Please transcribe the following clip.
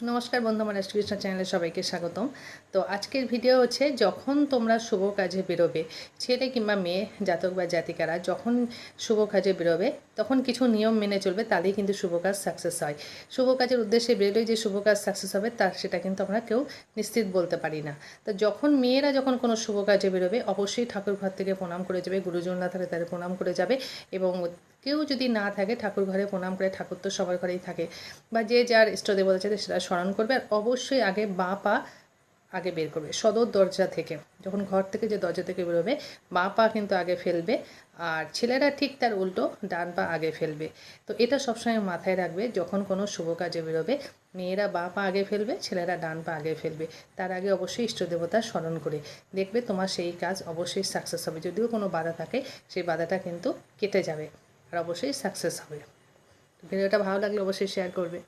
নমস্কার বন্ধু, আমার কৃষ্ণ চ্যানেলে সবাইকে স্বাগতম। তো আজকের ভিডিও হচ্ছে, যখন তোমরা শুভ কাজে বেরোবে, ছেলে কিংবা মেয়ে, জাতক বা জাতিকারা যখন শুভ কাজে বেরোবে তখন কিছু নিয়ম মেনে চলবে, তাহলেই কিন্তু শুভ কাজ সাকসেস হয়। শুভ কাজের উদ্দেশ্যে বেরোলেই যে শুভ কাজ সাকসেস হবে সেটা কিন্তু আমরা কেউ নিশ্চিত বলতে পারি না। তো মেয়েরা যখন কোনো শুভ কাজে বেরোবে, অবশ্যই ঠাকুর ঘর থেকে প্রণাম করে যাবে, গুরুজন না থাকে তাদের প্রণাম করে যাবে। এবং কেউ যদি না থাকে, ঠাকুর ঘরে প্রণাম করে, ঠাকুর তো সবার ঘরেই থাকে, বা যে যার ইষ্টদেবতা আছে সেটা স্মরণ করবে। আর অবশ্যই আগে বাঁ পা আগে বের করবে সদর দরজা থেকে। যখন ঘর থেকে যে দরজা থেকে বেরোবে, বাঁ পা কিন্তু আগে ফেলবে, আর ছেলেরা ঠিক তার উল্টো ডান পা আগে ফেলবে। তো এটা সবসময় মাথায় রাখবে, যখন কোনো শুভ কাজে বেরোবে মেয়েরা বাঁ পা আগে ফেলবে, ছেলেরা ডান পা আগে ফেলবে। তার আগে অবশ্যই ইষ্টদেবতা স্মরণ করে দেখবে, তোমার সেই কাজ অবশ্যই সাকসেস হবে। যদিও কোনো বাধা থাকে, সেই বাধাটা কিন্তু কেটে যাবে আর অবশ্যই সাকসেস হবে। ভিডিওটা ভালো লাগলে অবশ্যই শেয়ার করবে।